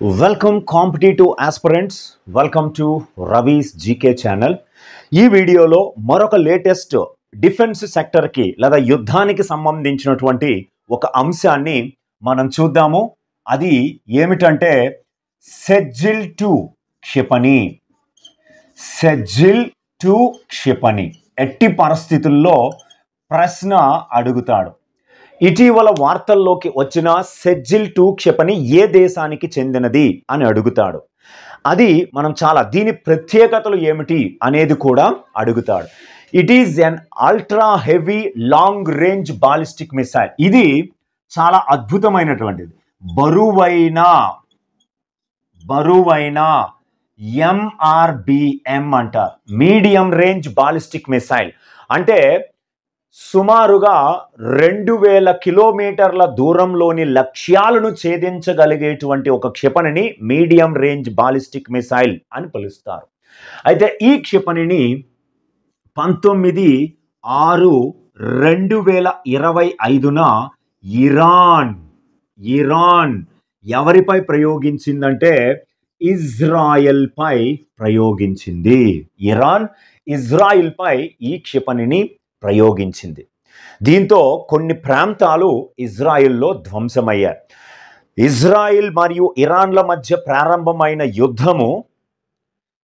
Welcome competitive aspirants. Welcome to Ravi's GK channel. ఈ వీడియోలో మరొక లేటెస్ట్ డిఫెన్స్ సెక్టర్కి లేదా యుద్ధానికి సంబంధించినటువంటి ఒక అంశాన్ని మనం చూద్దాము. అది ఏమిటంటే సెజిల్-2 క్షిపణి. సెజిల్-2 క్షిపణి ఎట్టి పరిస్థితుల్లో ప్రశ్న అడుగుతాడు. ఇటీవల వార్తల్లోకి వచ్చిన సెజిల్-2 క్షిపణి ఏ దేశానికి చెందినది అని అడుగుతాడు. అది మనం దీని ప్రత్యేకతలు ఏమిటి అనేది కూడా అడుగుతాడు. It is an ultra heavy long range ballistic missile. ఇది చాలా అద్భుతమైనటువంటిది. బరువైన MRBM అంటారు, మీడియం రేంజ్ బాలిస్టిక్ మిసైల్. అంటే సుమారుగా 2000 కిలోమీటర్ల దూరంలోని లక్ష్యాలను ఛేదించగలిగేటువంటి ఒక క్షిపణిని మీడియం రేంజ్ బాలిస్టిక్ మిసైల్ అని పిలుస్తారు. అయితే ఈ క్షిపణిని 19/6/2025న ఇరాన్ ఎవరిపై ప్రయోగించిందంటే ఇజ్రాయెల్ పై ప్రయోగించింది. ఇజ్రాయెల్ పై ఈ క్షిపణిని ప్రయోగించింది. దీంతో కొన్ని ప్రాంతాలు ఇజ్రాయిల్లో ధ్వంసమయ్యాయి. ఇజ్రాయిల్ మరియు ఇరాన్ల మధ్య ప్రారంభమైన యుద్ధము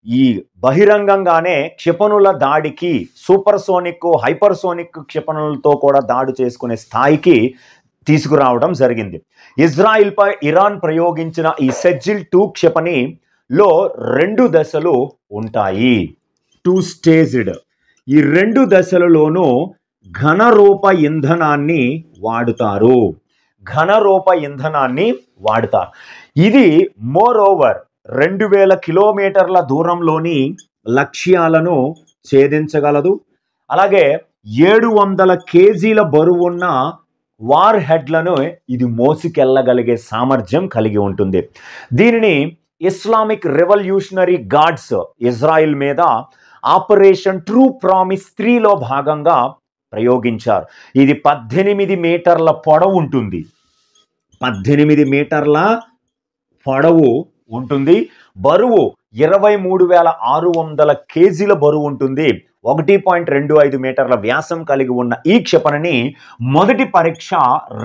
ఈ బహిరంగంగానే క్షిపణుల దాడికి, సూపర్సోనిక్, హైపర్సోనిక్ క్షిపణులతో కూడా దాడి చేసుకునే స్థాయికి తీసుకురావడం జరిగింది. ఇజ్రాయిల్ పై ఇరాన్ ప్రయోగించిన ఈ సెజిల్-2 క్షిపణిలో 2 దశలు ఉంటాయి. 2 స్టేజ్డ్. ఈ 2 దశలలోనూ ఘనరూప ఇంధనాన్ని వాడుతారు. ఇది మోర్ ఓవర్ 2000 కిలోమీటర్ల దూరంలోని లక్ష్యాలను ఛేదించగలదు. అలాగే 700 కేజీల బరువున్న వార్ హెడ్లను ఇది మోసుకెళ్ళగలిగే సామర్థ్యం కలిగి ఉంటుంది. దీనిని ఇస్లామిక్ రెవల్యూషనరీ గార్డ్స్ ఇజ్రాయిల్ మీద ఆపరేషన్ ట్రూ ప్రామిస్ 3లో భాగంగా ప్రయోగించారు. ఇది 18 మీటర్ల పొడవు ఉంటుంది. 18 మీటర్ల పొడవు ఉంటుంది. బరువు 23,600 కేజీల బరువు ఉంటుంది. 1.25 మీటర్ల వ్యాసం కలిగి ఉన్న ఈ క్షిపణిని మొదటి పరీక్ష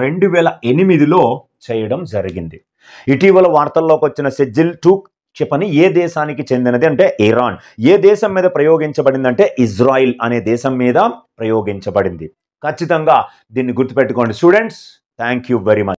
2008లో చేయడం జరిగింది. ఇటీవల వార్తల్లోకి వచ్చిన సెజిల్-2 క్షిపణి ఏ దేశానికి చెందినది అంటే ఇరాన్. ఏ దేశం మీద ప్రయోగించబడిందంటే ఇజ్రాయిల్ అనే దేశం మీద ప్రయోగించబడింది. ఖచ్చితంగా దీన్ని గుర్తుపెట్టుకోండి students. Thank you very much.